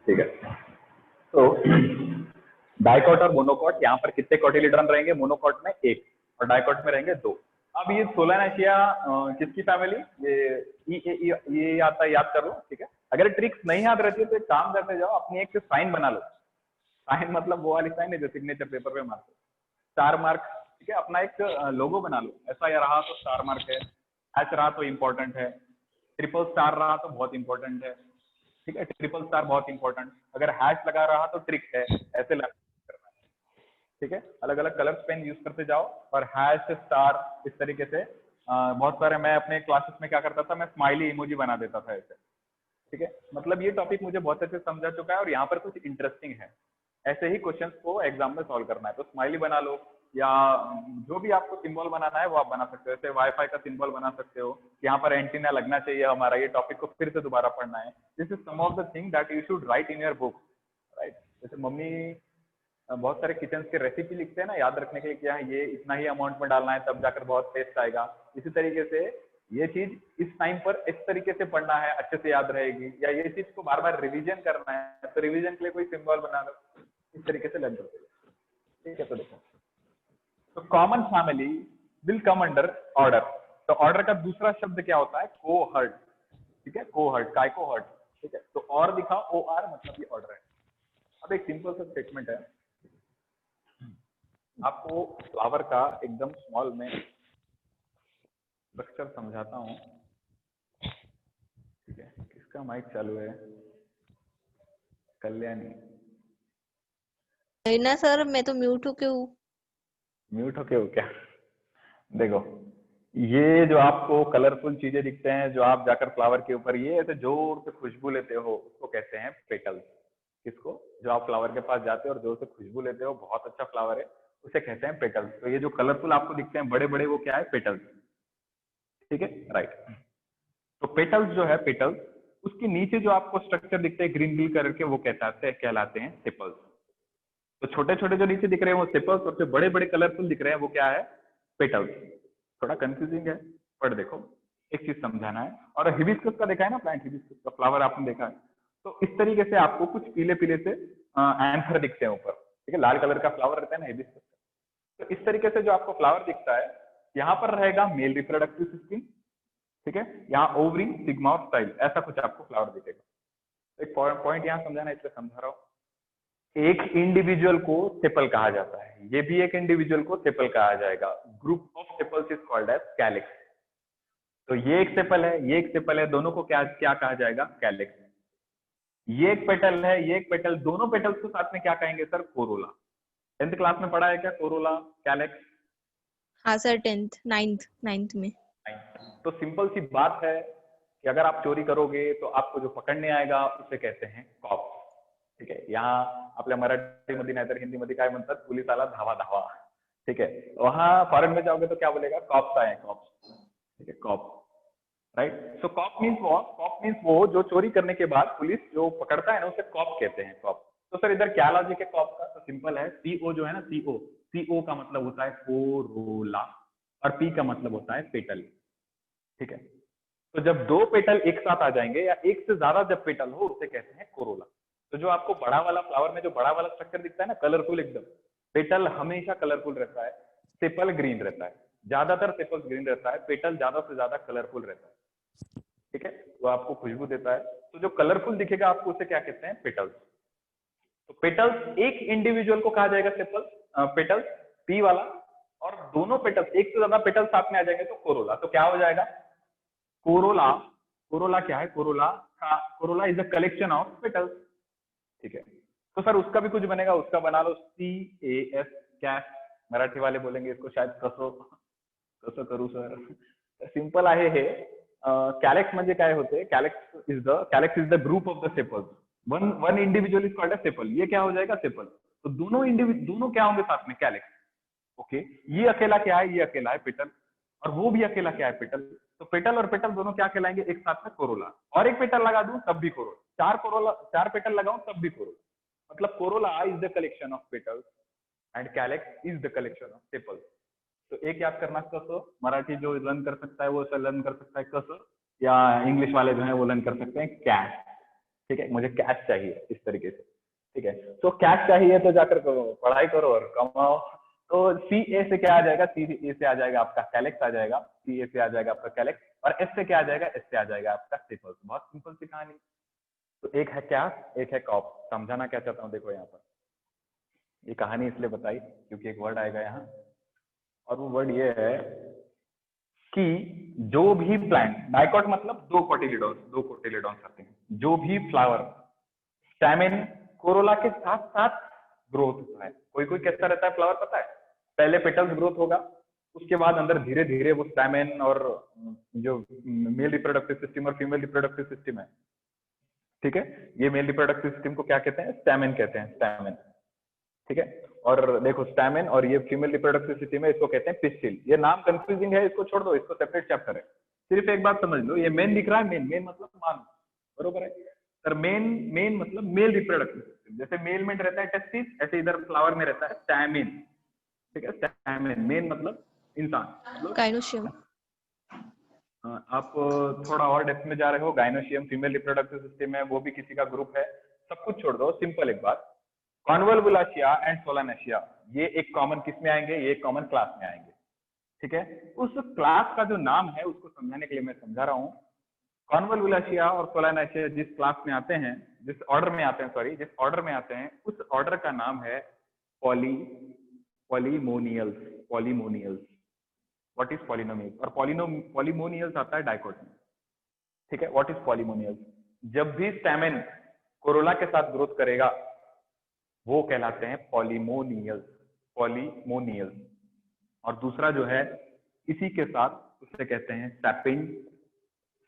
ठीक है, तो डाइकॉट और मोनोकॉट, यहाँ पर कितने कॉटिलीडॉन रहेंगे? मोनोकॉट में एक और डाइकॉट में रहेंगे दो। अब ये सोलानेशिया किसकी फैमिली? ये आता है, याद कर लो। ठीक है, अगर ट्रिक्स नहीं याद रहती है तो एक काम करते जाओ, अपनी एक साइन बना लो। साइन मतलब वो वाली साइन है जो सिग्नेचर पेपर पे मारते, स्टार मार्क। ठीक है, अपना एक लोगो बना लो। ऐसा या रहा तो स्टार मार्क है, एच रहा तो इम्पोर्टेंट है, ट्रिपल स्टार रहा तो बहुत इंपॉर्टेंट है। ठीक है, ट्रिपल स्टार बहुत इंपॉर्टेंट, अगर हैश लगा रहा तो ट्रिक है, ऐसे करना है। ठीक है, अलग अलग कलर्स पेन यूज करते जाओ और हैश स्टार इस तरीके से बहुत सारे। मैं अपने क्लासेस में क्या करता था, मैं स्माइली इमोजी बना देता था ऐसे। ठीक है, मतलब ये टॉपिक मुझे बहुत अच्छे से समझा चुका है और यहाँ पर कुछ इंटरेस्टिंग है। ऐसे ही क्वेश्चंस को एग्जाम में सॉल्व करना है तो स्माइली बना लो, या जो भी आपको सिंबल बनाना है वो आप बना सकते हो। जैसे वाईफाई का सिंबल बना सकते हो, यहाँ पर एंटीना लगना चाहिए हमारा। ये टॉपिक को फिर से दोबारा पढ़ना है। This is some of the thing that you should write in your book, right. जैसे मम्मी बहुत सारे किचन के रेसिपी लिखते हैं ना, याद रखने के लिए, क्या ये इतना ही अमाउंट में डालना है तब जाकर बहुत टेस्ट आएगा। इसी तरीके से ये चीज इस टाइम पर इस तरीके से पढ़ना है, अच्छे से याद रहेगी। या ये चीज को बार बार रिवीजन करना है तो रिवीजन के लिए कोई सिंबल बना लो, इस तरीके से लग जाते। ठीक है, तो देखो, तो common family will come under order. तो ऑर्डर का दूसरा शब्द क्या होता है? कोहर्ट। ठीक है, कोहर्ट, काय कोहर्ट। ठीक है, तो और दिखाओ, ओ आर मतलब ये ऑर्डर है। अब एक सिंपल सा स्टेटमेंट है, आपको फ्लावर का एकदम स्मॉल में स्ट्रक्चर समझाता हूँ। ठीक है, किसका माइक चालू है? कल्याणी। नहीं ना सर, मैं तो म्यूट होके हूँ। म्यूट होके हो क्या? देखो, ये जो आपको कलरफुल चीजें दिखते हैं, जो आप जाकर फ्लावर के ऊपर ये ऐसे जोर से खुशबू लेते हो, उसको कहते हैं पेटल्स। किसको? जो आप फ्लावर के पास जाते हो और जोर से खुशबू लेते हो, बहुत अच्छा फ्लावर है, उसे कहते हैं पेटल्स। तो ये जो कलरफुल आपको दिखते हैं बड़े बड़े, वो क्या है? पेटल्स। ठीक है, राइट। तो पेटल्स जो है, पेटल्स, उसके नीचे जो आपको स्ट्रक्चर दिखते हैं ग्रीन ग्रीन करके, वो कहलाते हैं सेपल्स। तो छोटे छोटे जो नीचे दिख रहे हैं वो सेपल्स, और जो बड़े बड़े कलरफुल दिख रहे हैं वो क्या है? पेटल्स। थोड़ा कंफ्यूजिंग है, पर देखो एक चीज समझाना है। और हिबिस्कस का देखा है ना, प्लांट हिबिस्कस का फ्लावर आपने देखा है, तो इस तरीके से आपको कुछ पीले पीले से एंथर दिखते हैं ऊपर। ठीक है, लाल कलर का फ्लावर रहता है ना हिबिस्कस का। तो इस तरीके से जो आपको फ्लावर दिखता है, यहाँ पर रहेगा मेल रिप्रोडक्टिव सिस्टम। ठीक है, यहाँ ओवरी, सिग्मा और स्टाइल, ऐसा कुछ आपको फ्लावर दिखेगा। एक पॉइंट यहाँ समझाना है, इसलिए समझा रहा हूँ। एक इंडिविजुअल को सेपल कहा जाता है, ये भी एक इंडिविजुअल को सेपल कहा जाएगा। Group of sepals is called as calyx. तो ये एक सेपल है, ये एक सेपल है, दोनों को क्या क्या कहा जाएगा? कैलिक्स। ये एक पेटल है, ये एक पेटल, दोनों पेटल्स को साथ में क्या कहेंगे सर? कोरोला। 10th क्लास में पढ़ा है क्या कोरोला, कैलिक्स? हाँ सर, 10th 9th में। तो सिंपल सी बात है कि अगर आप चोरी करोगे तो आपको जो पकड़ने आएगा उसे कहते हैं कॉप्स। ठीक है, यहाँ आपल्या मराठीमध्ये नाहीतर हिंदीमध्ये काय म्हणतात? पोलीस आला धावा धावा। ठीक है, वहां फॉरेन में जाओगे तो क्या बोलेगा? कॉप्स आए, कॉप्स। ठीक है, cops, right. So cop means what? Cop means वो जो चोरी करने के बाद पुलिस जो पकड़ता है ना, उसे कॉप कहते हैं, कॉप। तो सर इधर क्या लॉजिक है कॉप का? तो सिंपल है, सीओ जो है ना, सीओ, सीओ का मतलब होता है कोरोला, और पी का मतलब होता है पेटल। ठीक है, तो जब दो पेटल एक साथ आ जाएंगे या एक से ज्यादा जब पेटल हो, उसे कहते हैं कोरोला। तो जो आपको बड़ा वाला फ्लावर में जो बड़ा वाला स्ट्रक्चर दिखता है ना, कलरफुल एकदम, पेटल हमेशा कलरफुल रहता है, सेपल ग्रीन रहता है, ज्यादातर सेपल ग्रीन रहता है, पेटल ज्यादा से ज्यादा कलरफुल रहता है। ठीक है, वो आपको खुशबू देता है। तो जो कलरफुल दिखेगा आपको, उसे क्या कहते हैं? पेटल्स। तो पेटल्स एक इंडिविजुअल को कहा जाएगा सेपल, पेटल्स पी वाला, और दोनों पेटल्स, एक से ज्यादा पेटल साथ में आ जाएंगे तो कोरोला। तो क्या हो जाएगा? कोरोला। कोरोला क्या है? Corolla is a collection of petals. ठीक है, तो सर उसका भी कुछ बनेगा, उसका बना लो CAS, कैश। मराठी वाले बोलेंगे इसको शायद कसो, कसं करू सर? सिंपल आहे हे। कॅलेक्स म्हणजे काय होते? Calyx is the group of the sepals. One one individual is called a sepal. ये क्या हो जाएगा? सेपल। तो दोनों क्या होंगे साथ में? कैलेक्स। ओके, ये अकेला क्या है? ये अकेला है पेटल, और वो भी अकेला क्या है? पेटल। तो पेटल और पेटल दोनों क्या कहलाएंगे एक साथ में? कोरोला। और एक पेटल लगा दूं तब भी कोरोला, चार पेटल लगाऊं तब भी कोरोला। मतलब Corolla is the collection of petals and calyx is the collection of sepals. तो एक याद करना, कसं? मराठी जो लर्न कर सकता है वो लर्न कर सकता है कसं, या इंग्लिश वाले जो है वो लर्न कर सकते हैं कैश। ठीक है, मुझे कैश चाहिए इस तरीके से, ठीक है। तो कैश चाहिए तो जाकर पढ़ाई करो और कमाओ। तो सी ए से क्या आ जाएगा, सी ए से आ जाएगा आपका कैलेक्स आ जाएगा, सी ए से आ जाएगा आपका कैलेक्स, और एस से क्या आ जाएगा, एस से आ जाएगा आपका स्टेपल्स। बहुत सिंपल सी कहानी। तो एक है कैश, एक है कॉप। समझाना क्या चाहता हूँ, देखो यहाँ पर ये कहानी इसलिए बताई क्योंकि एक वर्ड आएगा यहाँ, और वो वर्ड ये है कि जो भी प्लांट, डाइकॉट मतलब दो कोटिलिडॉन्स आते हैं, जो भी फ्लावर स्टैमेन कोरोला के साथ साथ ग्रोथ होता है। कोई कोई कैसा रहता है फ्लावर पता है, पहले पेटल्स ग्रोथ होगा, उसके बाद अंदर धीरे धीरे वो स्टैमेन और जो मेल रिप्रोडक्टिव सिस्टम और फीमेल रिप्रोडक्टिव सिस्टम है, ठीक है, ये मेल रिप्रोडक्टिव सिस्टम को क्या कहते हैं, स्टैमेन कहते हैं, स्टैमेन, ठीक है। और देखो स्टैमेन और ये फीमेल रिप्रोडक्टिव सिस्टम है, इसको कहते हैं पिस्टिल। ये नाम कंफ्यूजिंग है, इसको छोड़ दो, इसको सेपरेट चैप्टर है। सिर्फ एक बात समझ लो, ये मेन दिख रहा है, मेन मतलब मान, बरोबर है। सर मेन मतलब मेल रिप्रोडक्टिव सिस्टम, जैसे मेल में रहता है टेस्टिस, ऐसे इधर फ्लावर में रहता है स्टैमिन, ठीक है। स्टैमिन मेन मतलब इंसान, मतलब गाइनोशियम। आप थोड़ा और डेप्थ में जा रहे हो, गाइनोशियम फीमेल रिप्रोडक्टिव सिस्टम है, वो भी किसी का ग्रुप है। सब कुछ छोड़ दो, सिंपल एक बात, कॉन्वोल्वुलाशिया एंड सोलानेशिया, ये एक कॉमन किस में आएंगे, ये एक कॉमन क्लास में आएंगे, ठीक है। उस क्लास का जो नाम है उसको समझाने के लिए मैं समझा रहा हूँ। कॉन्वोल्वुलाशिया और सोलानेशिया जिस क्लास में आते हैं, जिस ऑर्डर में आते हैं, सॉरी, जिस ऑर्डर में आते हैं, उस ऑर्डर का नाम है Polemoniales. Polemoniales, what is polynomials, और पॉलीमोनियल्स आता है डाइकोट में, ठीक है। व्हाट इज पॉलीमोनियल्स, जब भी स्टैमेन कोरोला के साथ ग्रोथ करेगा वो कहलाते हैं पॉलीमोनियल्स, पॉलीमोनियल्स। और दूसरा जो है इसी के साथ, उसे कहते हैं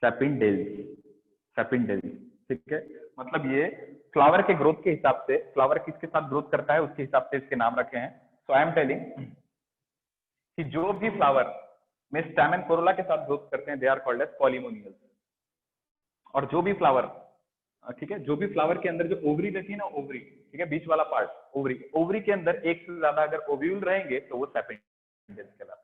सैपिंडेल्स, सैपिंडेल्स, ठीक है। मतलब ये फ्लावर के ग्रोथ के हिसाब से, फ्लावर किसके साथ ग्रोथ करता है उसके हिसाब से इसके नाम रखे हैं। सो आई एम टेलिंग कि जो भी फ्लावर में स्टैमेन कोरोला के साथ ग्रोथ करते हैं they are called as polynomials. और जो भी फ्लावर, ठीक है, जो भी फ्लावर के अंदर जो ओवरी रहती है ना, ओवरी, ठीक है, बीच वाला पार्ट, ओवरी, ओवरी के अंदर एक से ज्यादा अगर ओव्यूल रहेंगे तो वो सैपिंडेल्स कहलाता है,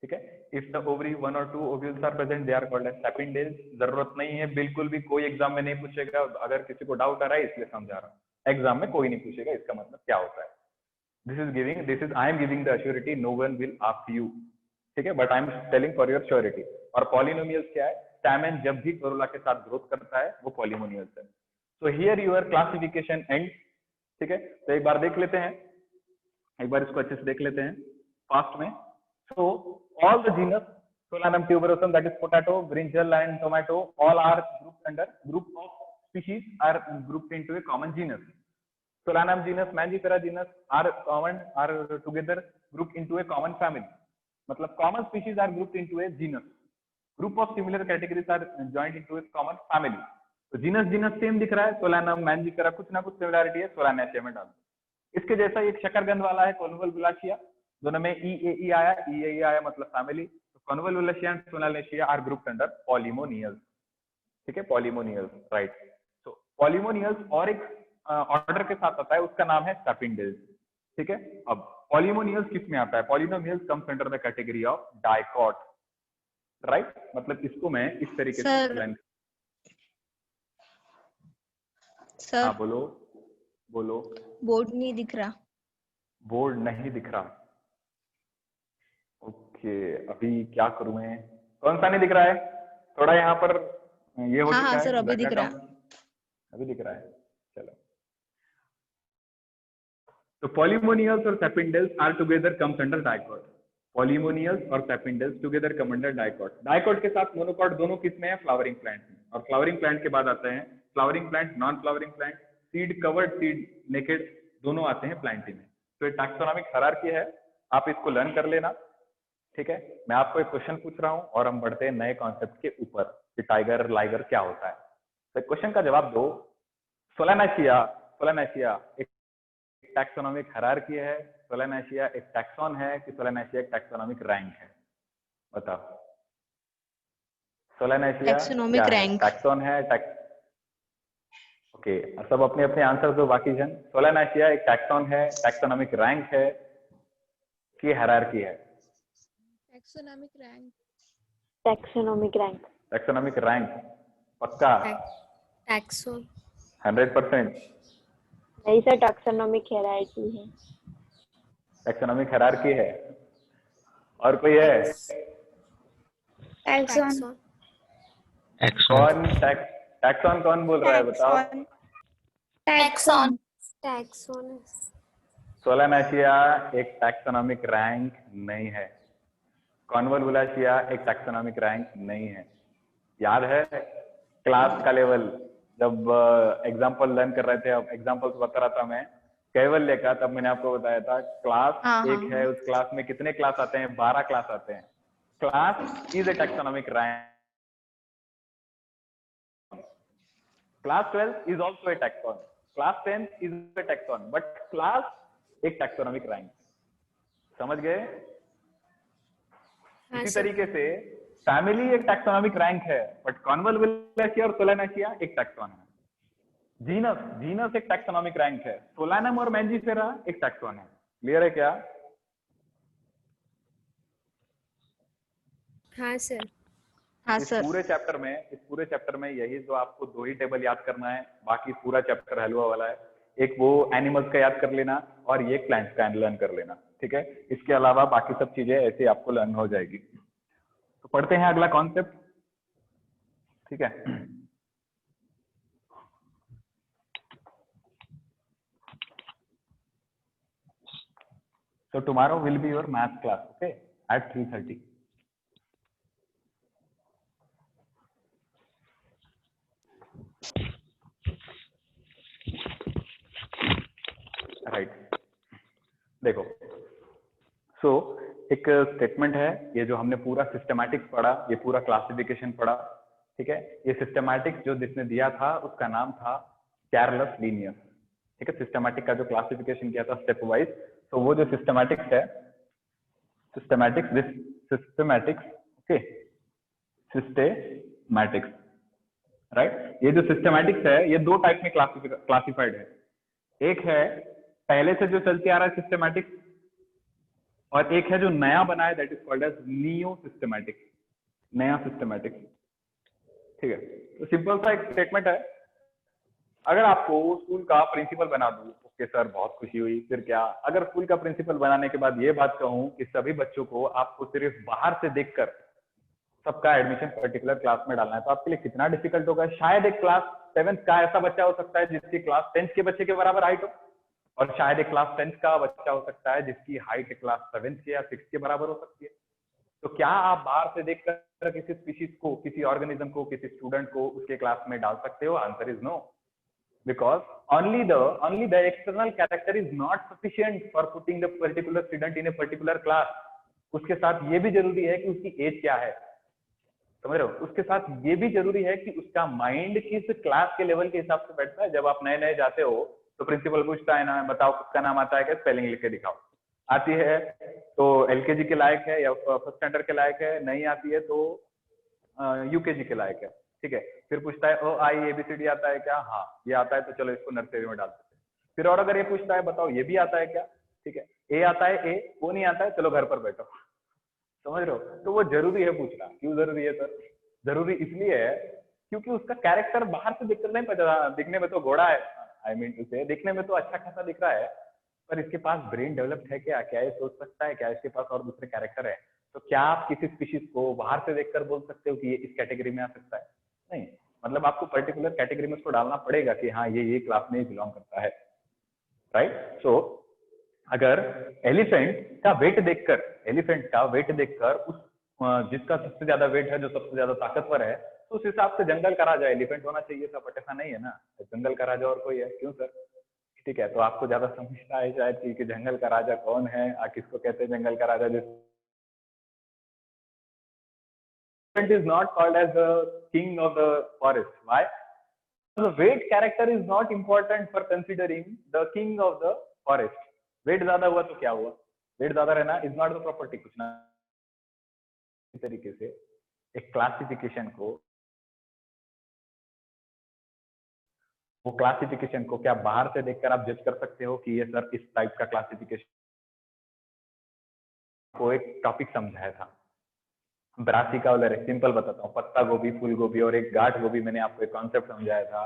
ठीक है। इफ द ओवरी 1 और 2 ovules are present they are called as Sapindales. जरूरत नहीं है बिल्कुल भी, कोई एग्जाम में नहीं पूछेगा, अगर किसी को डाउट आ रहा है इसलिए समझा रहा हूँ, एग्जाम में कोई नहीं पूछेगा इसका मतलब क्या होता है। I am giving the assurity, no one will ask you, ठीक है, but I am telling for your surety. और पॉलिनोमियल्स क्या है, स्टैमेन जब भी कोरोला के साथ ग्रोथ करता है वो पॉलीमोनियल्स है। So here your classification and, ठीक है। तो एक बार देख लेते हैं, एक बार इसको अच्छे से देख लेते हैं फास्ट में। So all the genus Solanum tuberosum, that is potato, brinjal and tomato, all are grouped under, group of species are grouped into a common genus. Solanum genus, Mangifera genus are together grouped into a common family. मतलब common species are grouped into a genus. Group of similar categories are joined into a common family. तो genus same दिख रहा है, solanum, मैंजिफेरा, कुछ ना कुछ similarity है, सोलानेशिया में डाल दो। इसके जैसा एक शकरगंध वाला है कॉन्वोल्वुलाशिया, दोनों में ई आया मतलब फैमिली। तो Convolvulaceae and Solanaceae are grouped under Polemoniales, ठीक है, पॉलीमोनियल्स, राइट। तो पॉलीमोनियल्स और एक ऑर्डर के साथ आता है, उसका नाम है सैपिंडेल्स, ठीक है। अब पॉलीमोनियल्स किस में आता है, polynomials comes under the category of dicot, right. मतलब इसको मैं इस तरीके से एक्सप्लेन। सर हाँ बोलो बोलो। बोर्ड नहीं दिख रहा। बोर्ड नहीं दिख रहा, ओके, अभी क्या करूं मैं, कौन सा नहीं दिख रहा है, थोड़ा यहाँ पर ये हो चुका हाँ है सर, अभी दिख रहा। अभी दिख रहा है, चलो। तो पॉलीमोनियल्स और Sapindales are together comes under dicot. Polemoniales और Sapindales together come under dicot. Dicot के साथ मोनोकॉट दोनों किस में है, फ्लावरिंग प्लांट में। और फ्लावरिंग प्लांट के बाद आते हैं flowering plant, non flowering plant, seed covered, seed naked, दोनों आते हैं प्लांटी में। तो ये टैक्सोनॉमिक हायरार्की है, आप इसको लर्न कर लेना, ठीक है। मैं आपको एक क्वेश्चन पूछ रहा हूं और हम बढ़ते हैं नए कॉन्सेप्ट के ऊपर कि टाइगर लाइगर क्या होता है। तो क्वेश्चन का जवाब दो। सोलानेशिया एक टैक्सोनॉमिक हायरार्की है, सोलानेशिया एक टैक्सॉन है कि सोलानेशिया एक टैक्सोनॉमिक रैंक है, बताओ। सोलानेशिया टैक्सोनॉमिक क्या है, रैंक। टैक्सॉन है, ओके, सब अपने अपने आंसर दो बाकी जन। सोलानेशिया एक टैक्सॉन है, टैक्सोनॉमिक रैंक है कि हायरार्की है? Taxonomic rank. टैक्सोनॉमिक रैंक, पक्का? टैक्सो 100%। नहीं सर, टैक्सोनॉमिक हायरार्की है। टैक्सोनॉमिक हायरार्की है। और कोई है? टैक्सॉन। कौन टैक्सॉन कौन बोल रहा है बताओ? टैक्सॉन। टैक्सोन। सोलानाशिया एक टैक्सोनॉमिक रैंक नहीं है। कॉन्वोलुलाशिया एक टैक्सोनॉमिक रैंक नहीं है। याद है क्लास का लेवल जब एग्जाम्पल लर्न कर रहे थे, अब एग्जाम्पल्स बता रहा था मैं कैवल्य का, तब मैंने आपको बताया था क्लास हाँ, एक है, उस क्लास में कितने क्लास आते हैं? 12 क्लास आते हैं। Class is a taxonomic rank. Class 12 is also a taxon. Class 10 is a taxon, but class एक टैक्सोनॉमिक रैंक। समझ गए? इसी तरीके से फैमिली एक टैक्सोनॉमिक रैंक है, बट कॉन्वोलुलाशिया और सोलानाशिया एक टैक्सॉन है। जीनस एक टैक्सोनॉमिक रैंक है। सोलानम और मैंजीफेरा एक टैक्सॉन है। क्लियर है क्या? हाँ सर। हाँ इस सर। पूरे चैप्टर में यही जो आपको 2 ही टेबल याद करना है, बाकी पूरा चैप्टर हलवा वाला है। एक वो एनिमल्स का याद कर लेना और ये प्लांट्स का लर्न कर लेना, ठीक है? इसके अलावा बाकी सब चीजें ऐसे आपको लर्न हो जाएगी। तो पढ़ते हैं अगला कॉन्सेप्ट, ठीक है? So tomorrow will be your math class, okay? At 3:30. Right. देखो, सो एक स्टेटमेंट है, ये जो हमने पूरा सिस्टमैटिक्स पढ़ा, ये पूरा क्लासिफिकेशन पढ़ा, ठीक है? ये सिस्टमैटिक्स जो जिसने दिया था उसका नाम था कैरलस लीनियस, ठीक है? सिस्टमैटिक का जो क्लासिफिकेशन किया था स्टेप वाइज, तो वो जो सिस्टमैटिक्स है, ओके, सिस्टेमैटिक्स, राइट? ये जो सिस्टमैटिक्स है ये 2 टाइप में क्लासिफाइड है। एक है पहले से जो चलते आ रहा है सिस्टमैटिक्स, और एक है जो नया बना है, that is called as neo systematics, नया सिस्टमैटिक्स, ठीक है? तो सिंपल सा एक स्टेटमेंट है, अगर आपको स्कूल का प्रिंसिपल बना दूं, ओके सर बहुत खुशी हुई, फिर क्या? अगर स्कूल का प्रिंसिपल बनाने के बाद ये बात कहूं कि सभी बच्चों को आपको सिर्फ बाहर से देखकर सबका एडमिशन पर्टिकुलर क्लास में डालना है, तो आपके लिए कितना डिफिकल्ट होगा। शायद एक क्लास 7th का ऐसा बच्चा हो सकता है जिसकी क्लास 10th के बच्चे के बराबर हाइट हो, और शायद एक क्लास 10th का बच्चा हो सकता है जिसकी हाइट क्लास 7th के या 6th के बराबर हो सकती है। तो क्या आप बाहर से देखकर किसी स्पीशीज को, किसी ऑर्गेनिज्म को, किसी स्टूडेंट को उसके क्लास में डाल सकते हो? Answer is no, because only the external character is not sufficient for putting the particular student in a particular class. उसके साथ ये भी जरूरी है कि उसकी एज क्या है, समझ रहे हो? उसके साथ ये भी जरूरी है कि उसका माइंड किस क्लास के लेवल के हिसाब से बैठता है। जब आप नए नए जाते हो तो प्रिंसिपल पूछता है ना, बताओ किसका नाम आता है क्या, स्पेलिंग लिख के दिखाओ। आती है तो एलकेजी के लायक है या फर्स्ट स्टैंडर्ड के लायक है, नहीं आती है तो यूकेजी के लायक है, ठीक है? फिर पूछता है ABCD आता है क्या? हाँ ये आता है, तो चलो इसको नर्सरी में डाल देते हैं। फिर और अगर ये पूछता है बताओ ये भी आता है क्या, ठीक है? ए आता है, ए वो नहीं आता है, चलो घर पर बैठो। समझ रहे हो? तो वो जरूरी है पूछना। क्यों जरूरी है सर? जरूरी इसलिए है क्योंकि उसका कैरेक्टर बाहर से देखकर नहीं पता, दिखने में तो घोड़ा है, आई मीन उसे देखने में तो अच्छा खासा दिख रहा है, पर इसके पास ब्रेन डेवलप्ड है क्या? क्या ये सोच सकता है क्या? इसके पास और दूसरे कैरेक्टर है? तो क्या आप किसी स्पीशीज को बाहर से देखकर बोल सकते हो कि ये इस कैटेगरी में आ सकता है? नहीं, मतलब आपको पर्टिकुलर कैटेगरी में उसको डालना पड़ेगा कि हाँ ये क्लास में बिलोंग करता है, राइट? सो अगर एलिफेंट का वेट देखकर उस जिसका सबसे ज्यादा वेट है, जो सबसे ज्यादा ताकतवर है, तो उस हिसाब से जंगल का राजा एलिफेंट होना चाहिए था, बट ऐसा नहीं है ना। जंगल का राजा और कोई है? क्यों सर? ठीक है, तो आपको ज्यादा समझना है शायद कि जंगल का राजा कौन है, किसको कहते हैं जंगल का राजा। जो is not called as the king of the forest. Why? The weight character is not important for considering the king of the forest. Weight ज्यादा हुआ तो क्या हुआ? वेट ज्यादा रहना इज नॉट द प्रॉपर्टी। कुछ ना इस तरीके से एक क्लासिफिकेशन को, वो क्लासिफिकेशन को क्या बाहर से देखकर आप जज कर सकते हो कि ये सर इस टाइप का क्लासिफिकेशन को एक टॉपिक समझाया था। ब्रासिका ओलेरिस, सिंपल बताता हूँ, पत्ता गोभी, फूल गोभी और एक गांठ गोभी, मैंने आपको एक कॉन्सेप्ट समझाया था।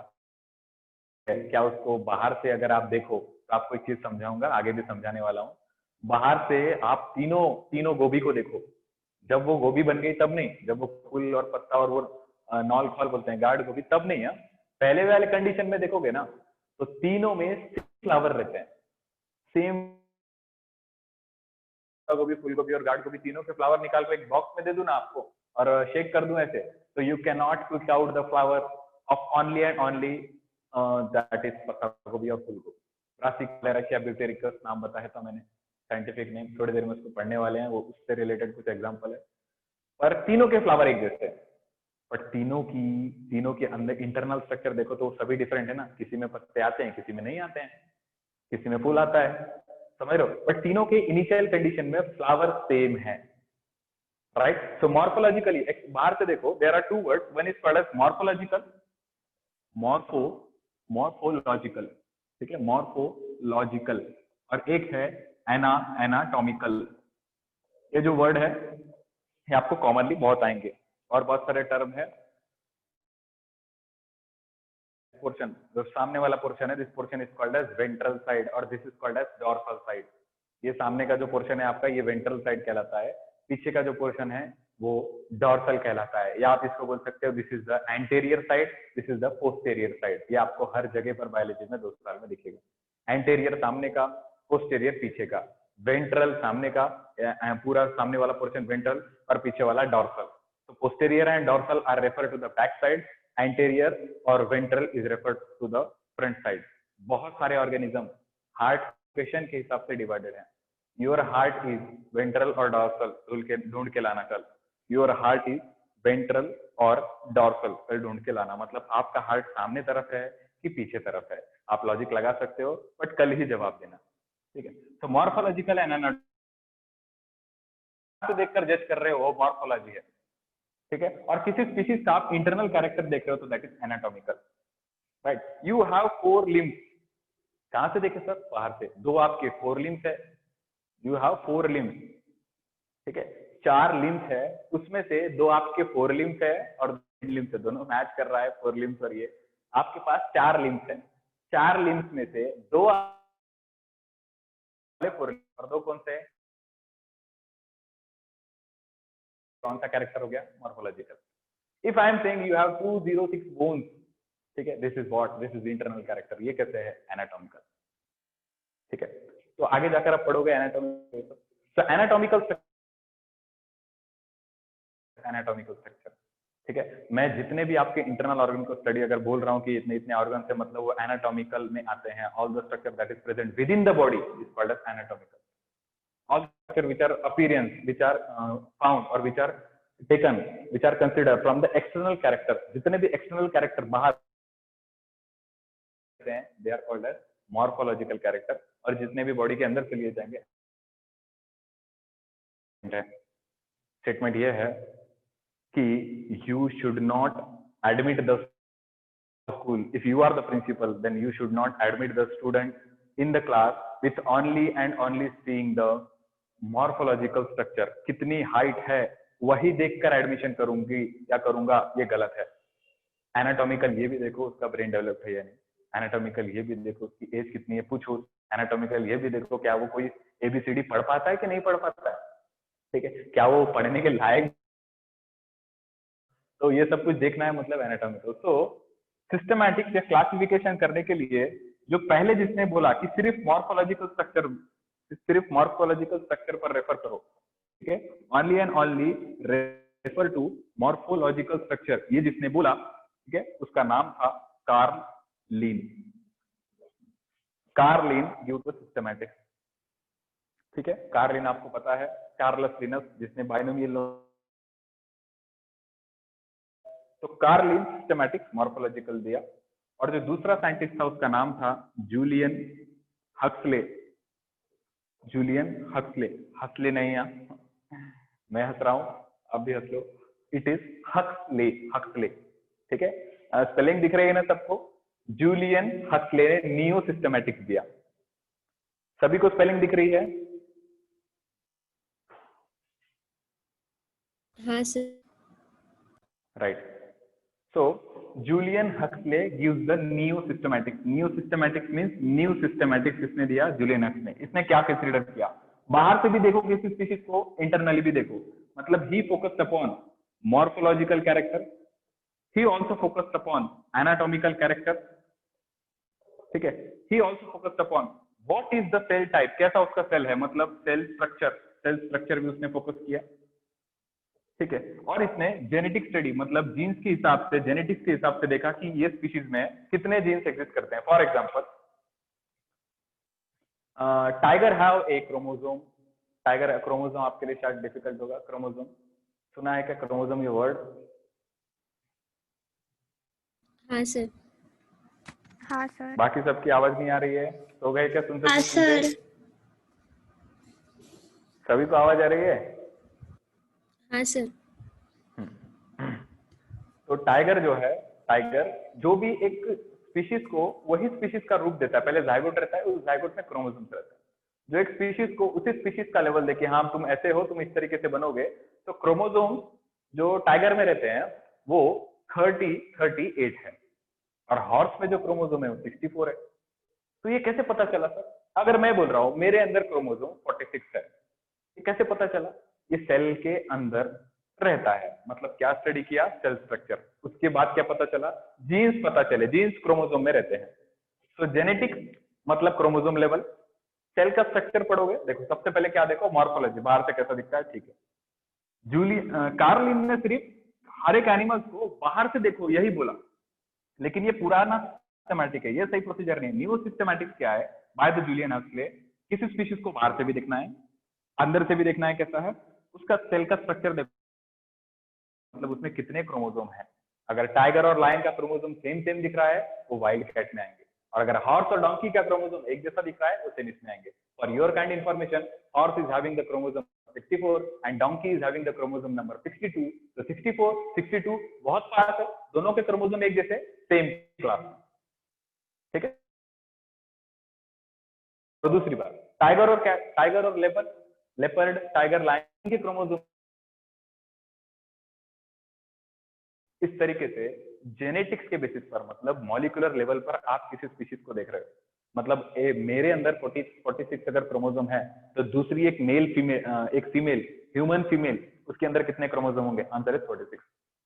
क्या उसको बाहर से अगर आप देखो तो आपको एक चीज समझाऊंगा, आगे भी समझाने वाला हूँ। बाहर से आप तीनों गोभी को देखो, जब वो गोभी बन गई तब नहीं, जब वो फूल और पत्ता और वो नॉल फॉल बोलते हैं गार्ड गोभी, तब नहीं है। पहले वाले कंडीशन में देखोगे ना तो तीनों में फ्लावर रहते हैं सेम। गोभी, फूल गोभी और गार्ड गोभी तीनों के फ्लावर निकाल कर एक बॉक्स में दे दूं ना आपको और शेक कर दूं ऐसे, तो you can not pick out the flower of only and only that is पत्ता गोभी और फूल गोभी। ब्रासिकेलेरेशिया ब्यूटेरिकस नाम बताया था मैंने, साइंटिफिक नेम, थोड़ी देर में उसको पढ़ने वाले हैं, वो उससे रिलेटेड कुछ एग्जांपल है। पर तीनों के फ्लावर एक जैसे हैं, बट तीनों के अंदर इंटरनल स्ट्रक्चर देखो तो सभी डिफरेंट है ना। किसी में पत्ते आते हैं, किसी में नहीं आते हैं, किसी में फूल आता है, समझ रहे हो। बट तीनों के इनिशियल कंडीशन में फ्लावर सेम है, राइट। सो मॉर्फोलॉजिकली बाहर से देखो, there are two words, one is called as morphological, morphological, ठीक है, मॉर्फोलॉजिकल, और एक है एनाटॉमिकल। ये जो वर्ड है ये आपको कॉमनली बहुत आएंगे, और बहुत सारे टर्म है। पोर्शन, जो सामने वाला पोर्शन है, this portion is called as ventral side और this is called as dorsal side. ये सामने का जो पोर्शन है आपका, ये वेंट्रल साइड कहलाता है। पीछे का जो पोर्शन है वो डॉर्सल कहलाता है, या आप इसको बोल सकते हो this is the anterior side, this is the posterior side. ये आपको हर जगह पर बायोलॉजी में 2 साल में दिखेगा। एंटेरियर सामने का, पोस्टेरियर पीछे का, वेंट्रल सामने का, पूरा सामने वाला पोर्शन वेंट्रल और पीछे वाला डॉर्सल। तो posterior and dorsal are refer to the back side, anterior और ventral is referred to the front side. बहुत सारे ऑर्गेनिज्म हार्ट पेशेंट के हिसाब से डिवाइडेड है। योर हार्ट इज वेंट्रल और डॉर्सल, ढूंढ के लाना कल। योर हार्ट इज वेंट्रल और डॉर्सल, कल ढूंढ के लाना। मतलब आपका हार्ट सामने तरफ है कि पीछे तरफ है, आप लॉजिक लगा सकते हो, बट कल ही जवाब देना, ठीक है। तो मॉर्फोलॉजिकल एंड देखकर जज कर रहे हो वो मॉर्फोलॉजी है, ठीक है। और किसी स्पीशीज का आप इंटरनल कैरेक्टर देख रहे हो तो that is anatomical, right. You have 4 limbs, कहां से देखे सर? बाहर से। 2 आपके 4 लिम्स है, यू हैव 4 लिम्स, ठीक है। 4 लिम्स है, उसमें से 2 आपके 4 लिम्स है और 3 लिम्स है, दोनों मैच कर रहा है 4 लिम्स, और ये आपके पास 4 लिम्स है। 4 लिम्स में से 2 4 और 2 कौन से? कौन सा कैरेक्टर हो गया? Morphological. If I am saying you have 206 bones, ठीक है, this is what, this is internal character. ये कैसे है? एनाटॉमिकल, ठीक है। तो आगे जाकर आप पढ़ोगे एनाटॉमिकल। तो एनाटॉमिकल स्ट्रक्चर, ठीक है। मैं जितने भी आपके इंटरनल ऑर्गन को स्टडी अगर बोल रहा हूँ कि इतने इतने ऑर्गन से, मतलब वो एनाटॉमिकल में आते हैं। All the structure that is present within the body is called as anatomical. All structure which are appearance, which are found or which are taken, which are considered from the external character, जितने भी external character बाहर हैं, they are called as morphological character, और जितने भी body के अंदर से लिए जाएंगे। स्टेटमेंट ये है कि you should not admit the school, if you are the principal, then you should not admit the student in the class with only and only seeing the morphological structure, कितनी height है वही देखकर admission करूंगी या करूंगा, ये गलत है। एनाटॉमिकल ये भी देखो उसका ब्रेन डेवलप है या नहीं, एनाटॉमिकल ये भी देखो उसकी एज कितनी है, पूछो। एनाटॉमिकल ये भी देखो क्या वो कोई एबीसीडी पढ़ पाता है कि नहीं पढ़ पाता है, ठीक है, क्या वो पढ़ने के लायक, तो ये सब कुछ देखना है, मतलब एनाटॉमिकल। तो सिस्टमैटिक या क्लासिफिकेशन करने के लिए जो पहले जिसने बोला कि सिर्फ मॉर्फोलॉजिकल स्ट्रक्चर पर रेफर करो, ठीक है, only and only refer to morphological structure, ये जिसने बोला, ठीक है, उसका नाम था Carl Linn. Carl Linn due to systematic, ठीक है। कार्ल लीन आपको पता है, चार्ल्स लिनस जिसने बाइनोमियल, तो कार्ल लीन सिस्टमैटिक मॉर्फोलॉजिकल दिया। और जो दूसरा साइंटिस्ट था उसका नाम था Julian Huxley. Julian Huxley, Huxley नहीं है, मैं हंस रहा हूं, अब भी हंस लो, इट इज हक्सले, हक्सले, ठीक है। स्पेलिंग दिख रही है ना सबको? जूलियन हक्सले ने नियो सिस्टमैटिक्स दिया। सभी को स्पेलिंग दिख रही है? हाँ sir. Right. So Julian Huxley gives the new systematics. New systematics means new systematics किसने दिया? Julian Huxley. इसने क्या कंसीडर किया? बाहर से भी देखो किसी स्पीशीज को, इंटरनली भी देखो, मतलब he focused upon morphological character, he also focused upon anatomical character, ठीक है, he also focused upon what is the cell type, कैसा उसका सेल है, मतलब सेल स्ट्रक्चर भी उसने फोकस किया, ठीक है, और इसने जेनेटिक स्टडी मतलब जीन्स के हिसाब से, जेनेटिक्स के हिसाब से देखा कि ये स्पीशीज में कितने जीन्स एग्जिस्ट करते हैं। For example tiger have a chromosome, tiger chromosome आपके लिए शायद डिफिकल्ट होगा, क्रोमोसोम सुना है क्या, क्रोमोसोम ये वर्ड? हाँ सर। हाँ सर। बाकी सबकी आवाज नहीं आ रही है, तो गए क्या? सुन हाँ सकते? सर। सभी को आवाज आ रही है? हाँ सर। तो टाइगर जो है, टाइगर जो भी एक स्पीशीज को वही स्पीशीज का रूप देता है, पहले जाइगोट रहता है, उस जाइगोट में क्रोमोसोम्स रहता है, जो एक स्पीशीज को उसी स्पीशीज का लेवल देके हाँ तुम ऐसे हो, तुम इस तरीके से बनोगे, तो क्रोमोसोम जो टाइगर में रहते हैं वो 38 है, और हॉर्स में जो क्रोमोसोम है वो 64 है। तो ये कैसे पता चला सर? अगर मैं बोल रहा हूँ मेरे अंदर क्रोमोसोम 46 है, ये कैसे पता चला? ये सेल के अंदर रहता है, मतलब क्या स्टडी किया? Cell structure. उसके बाद क्या पता चला? जीन्स पता चले, जीन्स क्रोमोसोम में रहते हैं। तो जेनेटिक्स मतलब क्रोमोसोम लेवल, सेल का स्ट्रक्चर पढ़ोगे, देखो सबसे पहले क्या देखो? मॉर्फोलॉजी, बाहर से कैसा दिखता है, ठीक है। कार्लिन ने सिर्फ हर एक एनिमल्स को बाहर से देखो यही बोला, लेकिन ये पुराना सिस्टमैटिक है, ये सही प्रोसीजर नहीं है। न्यू सिस्टमैटिक्स क्या है? बाय द जूलियन हक्सले, किसी स्पीशीज को बाहर से भी देखना है, अंदर से भी देखना है कैसा है, उसका सेल का स्ट्रक्चर देखो, मतलब उसमें कितने क्रोमोसोम है। अगर टाइगर और लायन का क्रोमोसोम सेम सेम दिख रहा है वो वाइल्ड कैट में आएंगे, और अगर हॉर्स और डोंकी का क्रोमोसोम एक जैसा दिख रहा है वो सेमिस में आएंगे। For your kind information, horse is having the chromosome 64 and donkey is having the chromosome number 62। तो 64 62 बहुत पास है, दोनों के क्रोमोसोम एक जैसे, सेम क्लास, ठीक है। तो दूसरी बात, टाइगर और लेपर्ड, टाइगर, लायन के क्रोमोसोम इस तरीके से जेनेटिक्स के बेसिस पर, मतलब मॉलिक्यूलर लेवल पर आप किसी स्पीशीज को देख रहे हो, मतलब मेरे अंदर 46 अगर क्रोमोसोम है, तो दूसरी एक एक फीमेल, ह्यूमन फीमेल, उसके अंदर कितने क्रोमोसोम होंगे? Answer is 46।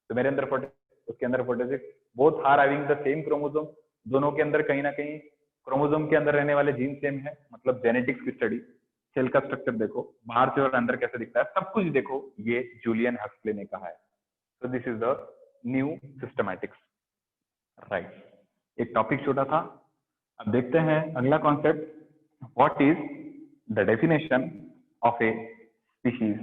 तो मेरे अंदर 40, उसके अंदर 46, both are having the same chromosome, दोनों के अंदर कहीं ना कहीं क्रोमोसोम के अंदर रहने वाले जीन सेम है, मतलब जेनेटिक्स की स्टडी, सेल का स्ट्रक्चर देखो, बाहर से और अंदर कैसे दिखता है, सब कुछ देखो, ये जूलियन हक्सले ने कहा है। तो this is the new systematics, right. एक टॉपिक छोटा था, अब देखते हैं अगला concept, what is the definition of a species.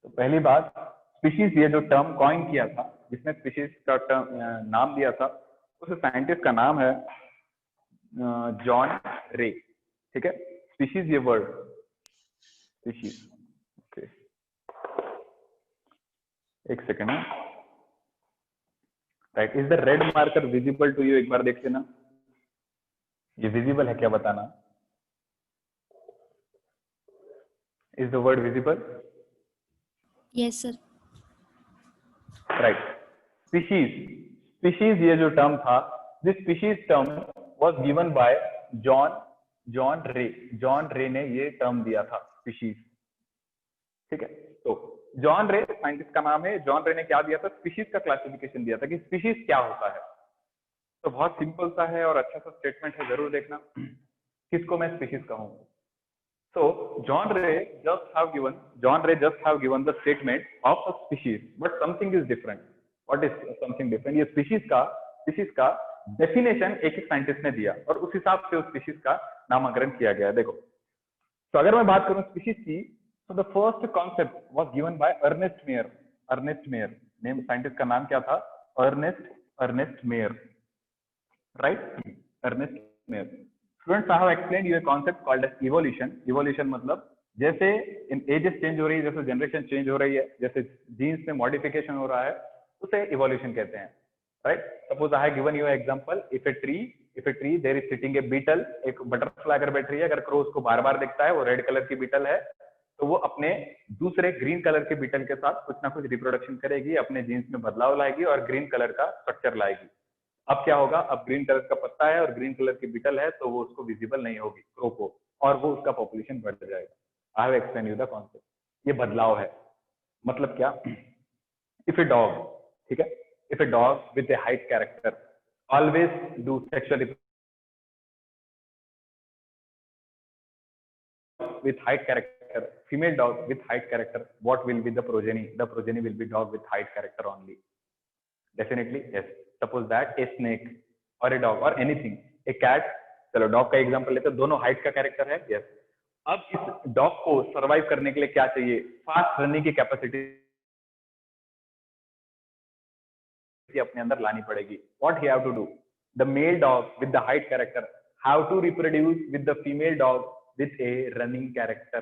तो पहली बात, स्पीशीज, ये जो टर्म कॉइन किया था, जिसने स्पीशीज का टर्म नाम दिया था, उस साइंटिस्ट का नाम है जॉन रे, ठीक है। स्पीशीज ये वर्ड, स्पीशीज, ओके, एक सेकेंड है, right. Is the red marker visible to you? एक बार देख लेना, ये विजिबल है क्या, बताना। Is the word visible? Yes sir. Right. Species ये जो टर्म था, this species term was given by John Ray ने ये टर्म दिया था, स्पीशीज, ठीक है। तो जॉन रे साइंटिस्ट का नाम है, जॉन रे ने क्या दिया था? स्पीशीज का क्लासिफिकेशन दिया था कि स्पीशीज क्या होता है। तो बहुत सिंपल सा है और अच्छा सा स्टेटमेंट है, जरूर देखना किसको मैं स्पीशीज कहूँ। So John Ray just have given the statement of a species, but something is different. What is something different? ये स्पीशीज का डेफिनेशन एक साइंटिस्ट ने दिया और उस हिसाब से उस स्पीशीज का नामकरण किया गया है। देखो, तो अगर मैं बात करूं स्पीशीज की, तो the first concept was given by Ernest Mayr. Name, scientist का नाम क्या था? Ernest Mayr, right, Ernest Mayr. Students, I have explained you a concept called as evolution. Evolution मतलब जैसे इन एजेस चेंज हो रही है, जैसे जनरेशन चेंज हो रही है, जैसे जीन्स में मॉडिफिकेशन हो रहा है, उसे इवोल्यूशन कहते हैं, right. Suppose I have given you example, if a tree there is sitting a beetle, एक बटरफ्लाई अगर बैठ रही है, अगर क्रो उसको बार बार दिखता है, वो रेड कलर की बीटल है, तो वो अपने दूसरे ग्रीन कलर के बीटल के साथ कुछ ना कुछ रिप्रोडक्शन करेगी, अपने जीन्स में बदलाव लाएगी और ग्रीन कलर का स्ट्रक्चर लाएगी। अब क्या होगा, अब ग्रीन कलर का पत्ता है और ग्रीन कलर की बीटल है, तो वो उसको विजिबल नहीं होगी क्रो को, और वो उसका पॉपुलेशन बढ़ जाएगा। I have explain you the concept. ये बदलाव है। मतलब क्या, इफ ए डॉग, ठीक है, if a dog with A height character always do sexual with height character, female dog with height character, what will be the progeny? The progeny will be dog with height character only. Definitely yes. Suppose that a snake or a dog or anything, a cat, चलो dog का example लेते हैं, दोनों height का character है, yes. अब इस dog को सरवाइव करने के लिए क्या चाहिए? फास्ट रनिंग की कैपेसिटी अपने अंदर लानी पड़ेगी। What he have to do? The male dog with the height character have to reproduce with the female dog with a running character।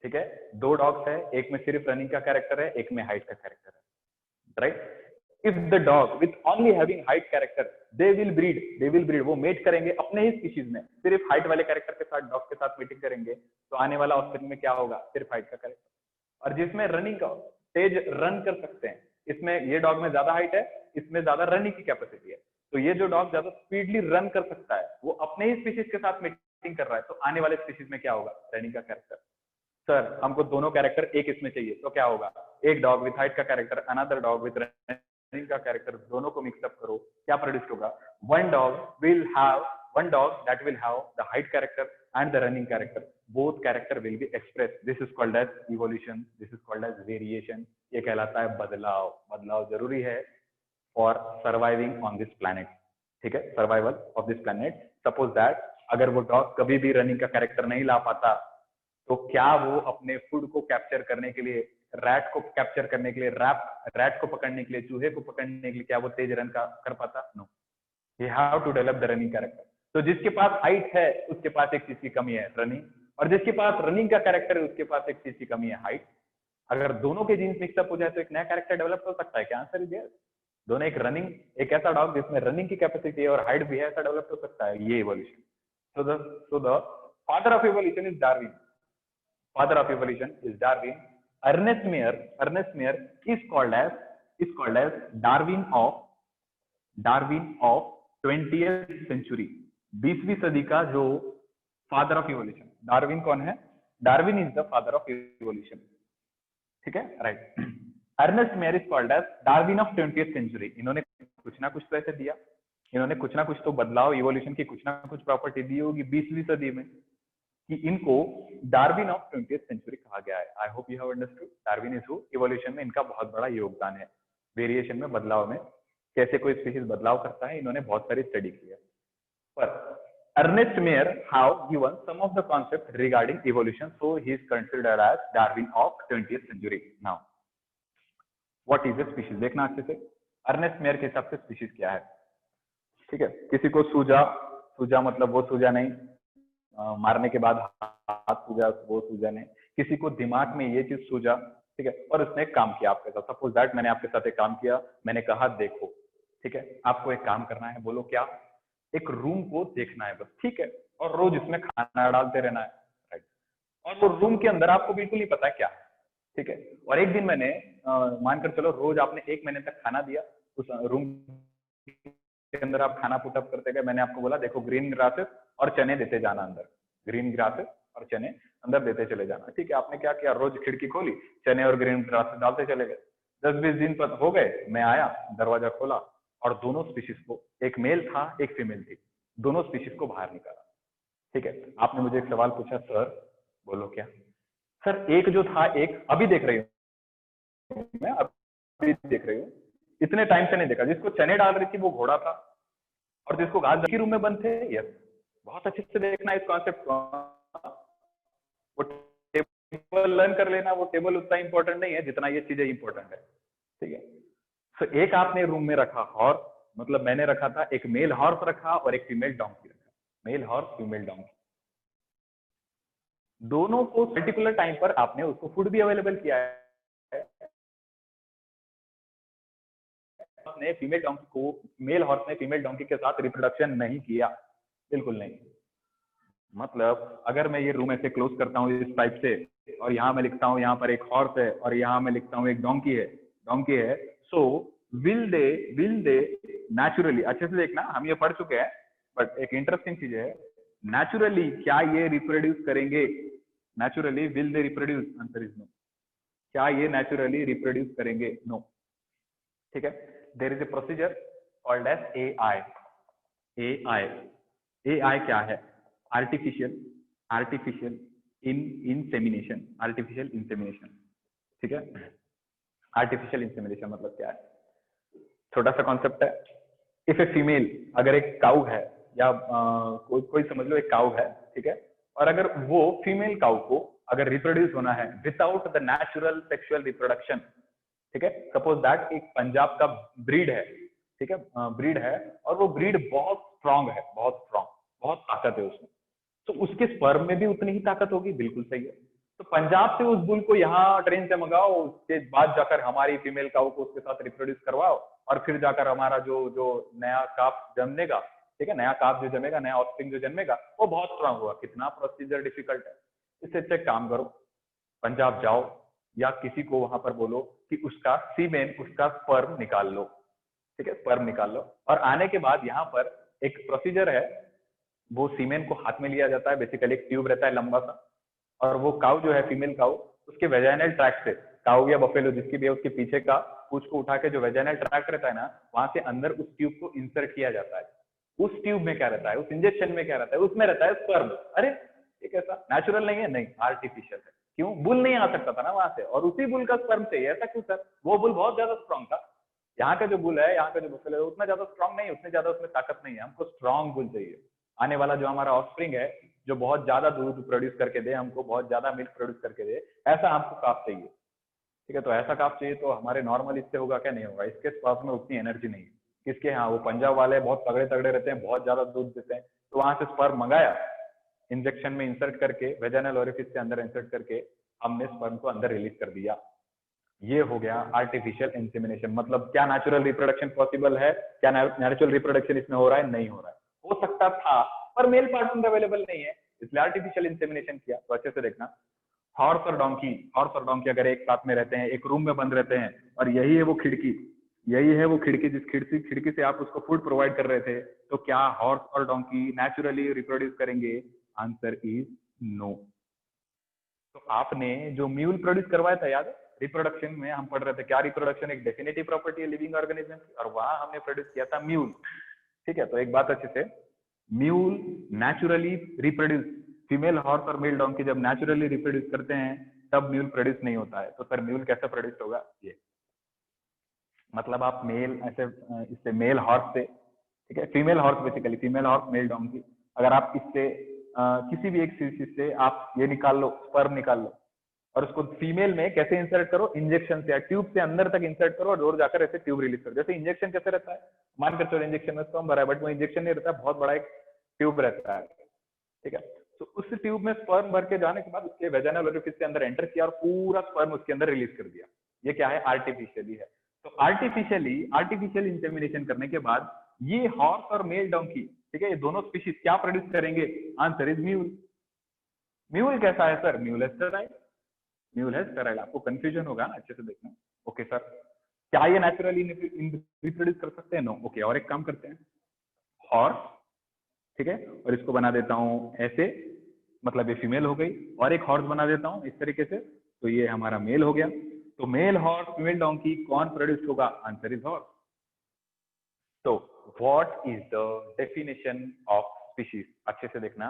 ठीक है, दो डॉग्स है, एक में सिर्फ रनिंग का कैरेक्टर है, एक में हाइट का कैरेक्टर है, right. If the dog with only having height character they will breed, वो मेट करेंगे अपने ही स्पीशीज में, सिर्फ हाइट वाले कैरेक्टर के साथ डॉग के साथ मीटिंग करेंगे, तो आने वाला ऑफस्प्रिंग में क्या होगा? सिर्फ हाइट का कैरेक्टर। और जिसमें रनिंग का तेज रन कर सकते हैं, इसमें ये डॉग में ज्यादा हाइट है, इसमें ज्यादा रनिंग की कैपेसिटी है, तो ये जो डॉग ज्यादा स्पीडली रन कर सकता है वो अपने ही स्पीशीज के साथ मीटिंग कर रहा है, तो आने वाले स्पीशीज में क्या होगा? रनिंग का कैरेक्टर। सर हमको दोनों कैरेक्टर एक इसमें चाहिए, तो क्या होगा? एक डॉग विथ हाइट का character, another dog with running का कैरेक्टर, दोनों को मिक्सअप करो, क्या प्रोड्यूस होगा? One dog that will have the height character and the running character, both character will be expressed. This is called as evolution, this is called as variation। ये कहलाता है बदलाव। बदलाव जरूरी है for surviving on this planet, ठीक है, survival of this planet. Suppose that अगर वो डॉग कभी भी रनिंग का कैरेक्टर नहीं ला पाता, तो क्या वो अपने फूड को कैप्चर करने के लिए, रैट को कैप्चर करने के लिए, रैट को पकड़ने के लिए, चूहे को पकड़ने के लिए, क्या वो तेज रन का कर पाता? No, he have to develop the running character. तो जिसके पास हाइट है उसके पास एक चीज की कमी है, रनिंग, और जिसके पास रनिंग का कैरेक्टर है उसके पास एक चीज की कमी है, हाइट। अगर दोनों के जीन्स मिक्सअप हो जाए तो एक नया कैरेक्टर डेवलप हो सकता है क्या? Answer is yes. दोनों एक रनिंग, एक ऐसा डॉग जिसमें रनिंग की कैपेसिटी है और हाइट भी है, ऐसा डेवलप हो सकता है, ये evolution. so the father of evolution is Darwin। Father of evolution is Darwin। Ernest Mayr is called as Darwin of 20th century। 20वीं सदी का जो फादर ऑफ इवोल्यूशन, डार्विन कौन है? Darwin is the father of evolution, ठीक है, right. Ernest Mayr is called as Darwin of 20th century। इन्होंने कुछ ना कुछ तो ऐसे दिया, इन्होंने कुछ ना कुछ तो बदलाव, इवोल्यूशन की कुछ ना कुछ प्रॉपर्टी दी होगी 20वीं सदी में, कि इनको डार्विन ऑफ 20th century कहा गया है। I hope you have understood. Darwin is who, evolution में इनका बहुत बड़ा योगदान है, वेरिएशन में, बदलाव में, कैसे कोई स्पीशीज बदलाव करता है, इन्होंने बहुत सारी स्टडी की है। पर Ernest Mayr have given some of the concepts regarding evolution, so he is considered as Darwin of 20th century। Now, what is a species? देखना अच्छे से, Ernest Mayr के हिसाब से स्पीशीज क्या है, ठीक है। किसी को सूजा मतलब वो सूजा नहीं, मारने के बाद हाथ सूजा, वो सूजा नहीं। किसी को दिमाग में ये चीज सूजा, ठीक है, और उसने काम किया आपके साथ। सपोज दैट मैंने आपके साथ एक काम किया, मैंने कहा देखो, ठीक है, आपको एक काम करना है, बोलो क्या? एक रूम को देखना है बस, ठीक है, और रोज इसमें खाना डालते रहना है, राइट। और वो रूम के अंदर आपको बिल्कुल नहीं पता क्या है, ठीक है। और एक दिन मैंने मानकर चलो रोज आपने 1 महीने तक खाना दिया, उस रूम के अंदर आप खाना पुटअप करते गए, मैंने आपको बोला देखो ग्रीन ग्रासेस और चने देते जाना अंदर, ग्रीन ग्रासेस और चने अंदर देते चले जाना, ठीक है। आपने क्या किया? रोज खिड़की खोली, चने और ग्रीन ग्रासेस डालते चले गए। 10-20 दिन पर हो गए, मैं आया, दरवाजा खोला और दोनों स्पीशीज को, एक मेल था एक फीमेल थी, दोनों स्पीशीज को बाहर निकाला, ठीक है। आपने मुझे एक सवाल पूछा, सर बोलो क्या? सर एक जो था, एक अभी देख रही हूँ मैं, अभी देख रही हूँ, इतने टाइम से नहीं देखा। जिसको चने डाल रही थी वो घोड़ा था, और जिसको घास की रूम में बंद थे, यस। बहुत अच्छे से देखना इस कॉन्सेप्ट को, वो टेबल लर्न कर लेना, वो टेबल उतना इंपॉर्टेंट नहीं है जितना ये चीजें इंपॉर्टेंट है, ठीक है। तो एक आपने रूम में रखा हॉर्स, मतलब मैंने रखा था, एक मेल हॉर्स रखा और एक फीमेल डोंकी रखा, मेल हॉर्स फीमेल डोंकी, दोनों को पर्टिकुलर टाइम पर आपने उसको फूड भी अवेलेबल किया है। ने फीमेल डोंकी को, मेल हॉर्स ने फीमेल डोंकी के साथ रिप्रोडक्शन नहीं किया, बिल्कुल नहीं। मतलब अगर मैं ये रूम ऐसे क्लोज करता हूँ इस टाइप से, और यहाँ मैं लिखता हूँ यहाँ पर एक हॉर्स है और यहाँ मैं लिखता हूँ एक डोंकी है। सो विल दे नेचुरली, अच्छे से देखना हम ये पढ़ चुके हैं, बट एक इंटरेस्टिंग चीज है, नेचुरली क्या ये रिप्रोड्यूस करेंगे? Naturally will they reproduce? Answer is no. क्या ये नेचुरली रिप्रोड्यूस करेंगे? नो। ठीक है, there is a procedure called as AI। AI क्या है? Artificial insemination. ठीक है, आर्टिफिशियल इंसेमिनेशन मतलब क्या है? छोटा सा कॉन्सेप्ट है। इफ ए फीमेल, अगर एक काऊ है या कोई समझ लो एक काऊ है, ठीक है, और अगर वो फीमेल काऊ को अगर रिप्रोड्यूस होना है without the natural sexual reproduction, ठीक है, सपोज दैट एक पंजाब का ब्रीड है, ठीक है, ब्रीड है और वो ब्रीड बहुत स्ट्रांग है, बहुत ताकत है उसमें, तो उसके स्पर्म में भी उतनी ही ताकत होगी। बिल्कुल सही है। तो पंजाब से उस बुल को यहाँ ट्रेन से मंगाओ, उसके बाद जाकर हमारी फीमेल काऊ को उसके साथ रिप्रोड्यूस करवाओ और फिर जाकर हमारा जो नया काफ जन्मेगा, ठीक है, नया काफ जो जमेगा, नया ऑफस्प्रिंग जो जन्मेगा, वो बहुत स्ट्रांग होगा। कितना प्रोसीजर डिफिकल्ट है। इससे अच्छा काम करो, पंजाब जाओ या किसी को वहां पर बोलो कि उसका सीमेन, उसका स्पर्म निकाल लो, ठीक है, स्पर्म निकाल लो। और आने के बाद यहाँ पर एक प्रोसीजर है, वो सीमेन को हाथ में लिया जाता है। बेसिकली एक ट्यूब रहता है लंबा सा, और वो काऊ जो है, फीमेल काऊ, उसके वेजाइनल ट्रैक्ट से, काऊ या बफेलो जिसकी भी है, उसके पीछे का पूंछ को उठा के जो वेजाइनल ट्रैक्ट रहता है ना, वहां से अंदर उस ट्यूब को इंसर्ट किया जाता है। उस ट्यूब में क्या रहता है, उस इंजेक्शन में क्या रहता है? उसमें रहता है स्पर्म। अरे ये कैसा? नेचुरल नहीं है? नहीं, आर्टिफिशियल है। क्यों? बुल नहीं आ सकता था ना वहां से, और उसी बुल का स्पर्म चाहिए। ऐसा क्यों सर? वो बुल बहुत ज्यादा स्ट्रॉन्ग था। यहाँ का जो बुल है, यहाँ का जो बफेलो है, उतना ज्यादा स्ट्रॉन्ग नहीं है, उतने ज्यादा उसमें ताकत नहीं है। हमको स्ट्रॉन्ग बुल चाहिए। आने वाला जो हमारा ऑफस्प्रिंग है, जो बहुत ज्यादा दूध प्रोड्यूस करके दे, हमको बहुत ज्यादा मिल्क प्रोड्यूस करके दे, ऐसा हमको काफ चाहिए। ठीक है, तो ऐसा काफ चाहिए तो हमारे नॉर्मल इससे होगा क्या? नहीं होगा। इसके स्पर्म में उतनी एनर्जी नहीं है। किसके? हाँ, वो पंजाब वाले बहुत तगड़े तगड़े रहते हैं, बहुत ज्यादा दूध देते हैं, तो वहां से स्पर्म मंगाया, इंजेक्शन में इंसर्ट करके, वेजाइनल ओरिफिस के अंदर इंसर्ट करके हमने स्पर्म को अंदर रिलीज कर दिया। ये हो गया आर्टिफिशियल इंसेमिनेशन। मतलब क्या नेचुरल रिप्रोडक्शन पॉसिबल है? क्या नेचुरल रिप्रोडक्शन इसमें हो रहा है? नहीं हो रहा है। हो सकता था पर मेल पार्टनर अवेलेबल नहीं है, इसलिए आर्टिफिशियल इंसेमिनेशन किया। तो अच्छे से देखना, हॉर्स और डोंकी अगर एक साथ में रहते हैं, एक रूम में बंद रहते हैं, और यही है वो खिड़की, जिस खिड़की से आप उसको फूड प्रोवाइड कर रहे थे, तो क्या हॉर्स और डोंकी नेचुरली रिप्रोड्यूस करेंगे? Answer is no. तो आपने जो म्यूल प्रोड्यूस करवाया था, याद है? रिप्रोडक्शन में हम पढ़ रहे थे क्या? रिप्रोडक्शन एक डेफिनेटिव प्रॉपर्टी है लिविंग ऑर्गेनिज्म की, और वहां हमने प्रोड्यूस किया था म्यूल। ठीक है, तो एक बात अच्छे से, mule naturally reproduce, female horse और मेल डोंकी जब नेचुरली रिप्रोड्यूस करते हैं तब म्यूल प्रोड्यूस नहीं होता है। तो सर म्यूल कैसे प्रोड्यूस होगा? ये मतलब आप मेल ऐसे इससे मेल हॉर्स से, ठीक है, female horse, basically female horse mail donkey, अगर आप इससे किसी भी एक स्पीशीज से आप ये निकाल लो, स्पर्म निकाल लो, और उसको फीमेल में कैसे इंसर्ट करो? इंजेक्शन से या ट्यूब से अंदर तक इंसर्ट करो और दूर जाकर ऐसे ट्यूब रिलीज करो। जैसे इंजेक्शन कैसे रहता है, मानकर चलो इंजेक्शन में स्पर्म भरा है, बट वो इंजेक्शन नहीं रहता, बहुत बड़ा एक ट्यूब रहता है। ठीक है, तो उस ट्यूब में स्पर्म भर के जाने के बाद उसके वेजाइनल ओरिफिस के अंदर एंटर किया और पूरा स्पर्म उसके अंदर रिलीज कर दिया। ये क्या है? आर्टिफिशियली है। तो आर्टिफिशियल इंसेमिनेशन करने के बाद ये हॉर्स और मेल डोंकी, ठीक है, ये दोनों स्पीशीज क्या प्रोड्यूस करेंगे? Answer is mule. म्यूल कैसा है सर? म्यूल है स्टेराइल। आपको कंफ्यूजन होगा ना, अच्छे से देखना। ओके सर, क्या ये नेचुरली रिप्रोड्यूस कर सकते हैं? नो। ओके, और एक काम करते हैं, हॉर्स, ठीक है, और इसको बना देता हूं ऐसे, मतलब ये फीमेल हो गई, और एक हॉर्स बना देता हूं इस तरीके से, तो ये हमारा मेल हो गया। तो मेल हॉर्स फीमेल डोंकी कौन प्रोड्यूस होगा? Answer is horse. तो what is the definition of species? अच्छे से देखना,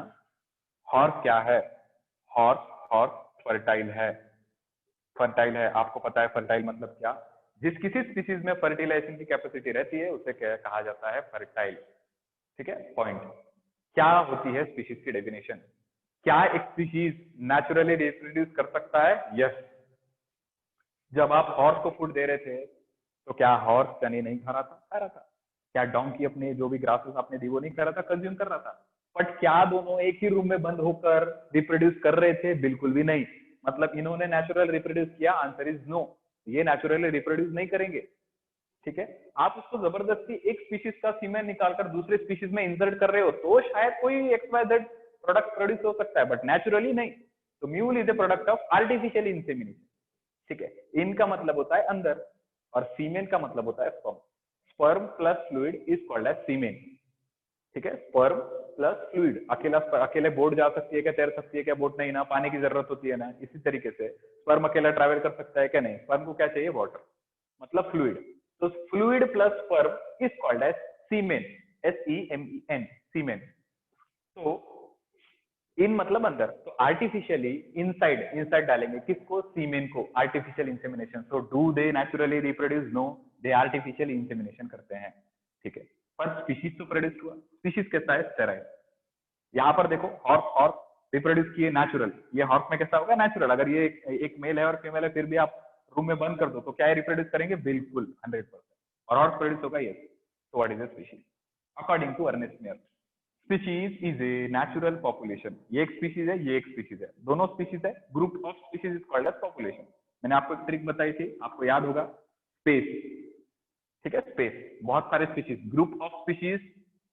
हॉर्स क्या है? हॉर्स फर्टाइल है। आपको पता है फर्टाइल मतलब क्या? जिस किसी स्पीशीज में फर्टिलाइजेशन की कैपेसिटी रहती है उसे क्या कहा जाता है? फर्टाइल। ठीक है, पॉइंट। क्या होती है स्पीशीज की डेफिनेशन? क्या एक स्पीशीज नेचुरली रिप्रोड्यूस कर सकता है? यस। जब आप हॉर्स को फूड दे रहे थे तो क्या हॉर्स चने नहीं खा रहा था? खा रहा था। क्या डोंकी अपने जो भी ग्रासेस आपने दी वो नहीं खा रहा था? कंज्यूम कर रहा था। बट क्या दोनों एक ही रूम में बंद होकर रिप्रोड्यूस कर रहे थे? बिल्कुल भी नहीं। मतलब इन्होंने नेचुरल रिप्रोड्यूस किया? Answer is no. ये नेचुरली रिप्रोड्यूस नहीं करेंगे। ठीक है, आप उसको जबरदस्ती एक स्पीशीज का सीमेन निकालकर दूसरे स्पीशीज में इंसर्ट कर रहे हो तो शायद कोई XYZ प्रोडक्ट प्रोड्यूस हो सकता है, बट नेचुरली नहीं। तो mule is a product of artificial insemination, ठीक है। इन का मतलब होता है अंदर और सीमेन का मतलब होता है sperm. Sperm plus fluid is called as semen, ठीक है। स्पर्म प्लस फ्लूइड, अकेले बोट जा सकती है क्या, तैर सकती है क्या बोट, नहीं ना, पानी की जरूरत होती है ना। इसी तरीके से स्पर्म अकेला ट्रैवल कर सकता है क्या, नहीं, स्पर्म को क्या चाहिए, वाटर, मतलब फ्लूइड। तो fluid plus sperm is called as semen, SEMEN, semen. तो इन मतलब अंदर, तो आर्टिफिशियली इनसाइड डालेंगे किसको, सीमेन को, artificial insemination. So do they naturally reproduce, no, they artificial insemination करते हैं, ठीक है। पर स्पीशीज तो प्रोड्यूस हुआ, स्पीशीज कैसा है, स्टेराइल। यहाँ पर देखो हॉर्स रिप्रोड्यूस किए नेचुरल, ये हॉर्स में कैसा होगा, नेचुरल। अगर ये एक मेल है और फीमेल है, फिर भी आप रूम में बंद कर दो तो क्या है, रिप्रोड्यूस करेंगे, बिल्कुल 100%। और हॉर्स प्रोड्यूस होगा, ये। तो what is the species according to Ernest Mayr? Species is a natural population. ये एक स्पीशीज है, ये एक स्पीशीज है, दोनों स्पीशीज है। Group of species is called as population. मैंने आपको एक ट्रिक बताई थी, आपको याद होगा, स्पेस, ठीक है, स्पेस, बहुत सारे species, group of species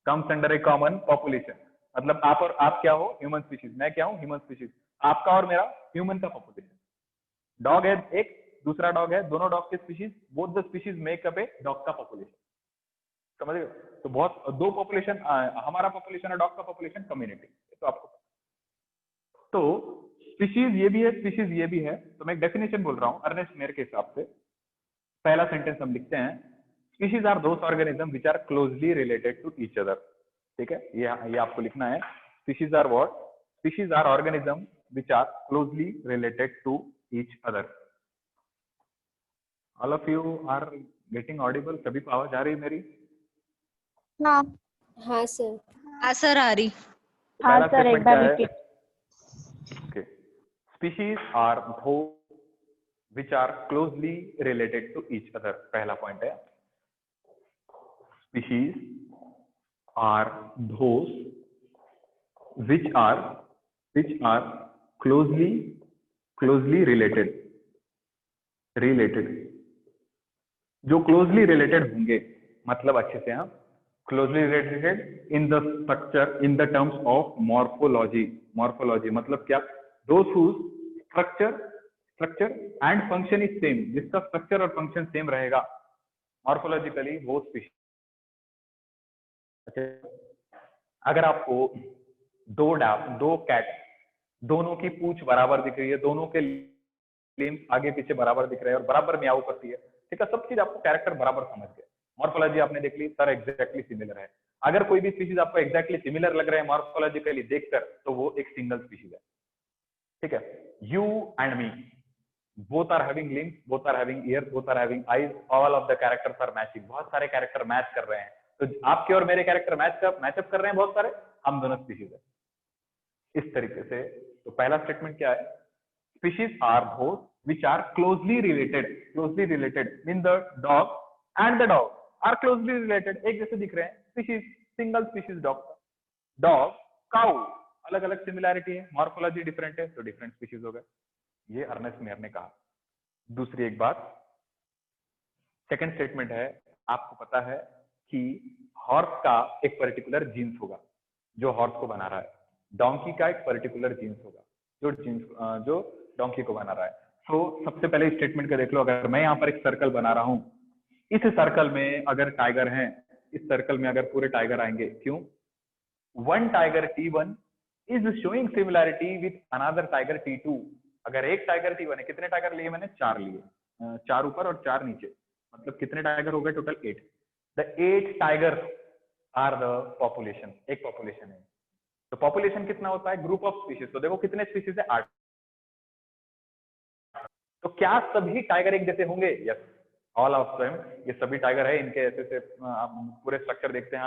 comes under A common population. मतलब आप और आप क्या हो, ह्यूमन स्पीशीज, मैं क्या हूं, ह्यूमन स्पीशीज, आपका और मेरा ह्यूमन का पॉपुलेशन। डॉग है एक, दूसरा डॉग है, दोनों डॉग के species, both the species make up a dog का पॉपुलेशन, समझ गए? तो बहुत दो पॉपुलेशन, हमारा पॉपुलेशन और डॉग का पॉपुलेशन, कम्युनिटी, तो आपको। तो स्पीशीज ये भी है, स्पीशीज ये भी है। तो मैं एक डेफिनेशन बोल रहा हूं अर्नेस्ट मेयर के हिसाब से। पहला सेंटेंस हम लिखते हैं, species are those organism which are closely related to each other, ठीक है, ये आपको लिखना है। Species are what, species are organism which are closely related to each other. All of you are getting audible? सभी को आवाज आ रही है मेरी? हाँ हाँ सर। हाँ सर, आ रही। हाँ पहला सर, एक स्टेटमेंट बार क्या है? Repeat. Okay. Species are those which are closely related to each other. पहला पॉइंट है, species are those which are closely related, जो क्लोजली रिलेटेड होंगे, मतलब अच्छे से हम closely related in the structure, in the terms of morphology. Morphology मतलब क्या, those whose structure and function is same, जिसका स्ट्रक्चर और फंक्शन सेम रहेगा मॉर्फोलॉजिकली, वो स्पीशीज। अगर आपको दो कैट, दोनों की पूंछ बराबर दिख रही है, दोनों के लिम्स आगे पीछे बराबर दिख रहे हैं और बराबर म्याऊ करती है, ठीक है, सब चीज आपको कैरेक्टर बराबर समझ गए, मॉर्फोलॉजी आपने देख ली, सर एग्जैक्टली सिमिलर है। अगर कोई भी स्पीशीज आपको एग्जैक्टली सिमिलर लग रहे हैं मॉर्फोलॉजिकली देखकर, तो वो एक सिंगल स्पीशीज है, ठीक है। You and me, both are having limbs, both are having ears, both are having eyes, all of the characters are matching। बहुत सारे कैरेक्टर मैच कर रहे हैं, तो आपके और मेरे कैरेक्टर मैचअप कर रहे हैं बहुत सारे, हम दोनों स्पीशीज है। इस तरीके से तो पहला स्टेटमेंट क्या है, species are those which are closely related mean the dog and the dog are closely related, एक जैसे दिख रहे हैं, species single species dog cow, अलग अलग सिमिलैरिटी है, मॉर्फोलॉजी डिफरेंट है, तो डिफरेंट स्पीशीज हो गए, ये अर्नेस्ट मेयर ने कहा। दूसरी एक बात, सेकंड स्टेटमेंट है, आपको पता है कि हॉर्स का एक पर्टिकुलर जीन्स होगा जो हॉर्स को बना रहा है, डोंकी का एक पर्टिकुलर जीन्स होगा जो डोंकी को बना रहा है। तो सबसे पहले स्टेटमेंट का देख लो, अगर मैं यहाँ पर एक सर्कल बना रहा हूं, इस सर्कल में अगर टाइगर है, इस सर्कल में अगर पूरे टाइगर आएंगे, क्यों, one tiger T1 is showing similarity with another tiger T2। अगर एक टाइगर T1 है, कितने टाइगर लिए मैंने, 4 लिए, 4 ऊपर और 4 नीचे, मतलब कितने टाइगर हो गए total, 8। The 8 tiger are the population, एक पॉपुलेशन है। तो पॉपुलेशन कितना होता है, ग्रुप ऑफ स्पीशीज, तो देखो कितने स्पीशीज है, 8। तो क्या सभी टाइगर एक जैसे होंगे, यस, ऑल ऑफ देम, ये सभी टाइगर है, इनके ऐसे से पूरे स्ट्रक्चर देखते हैं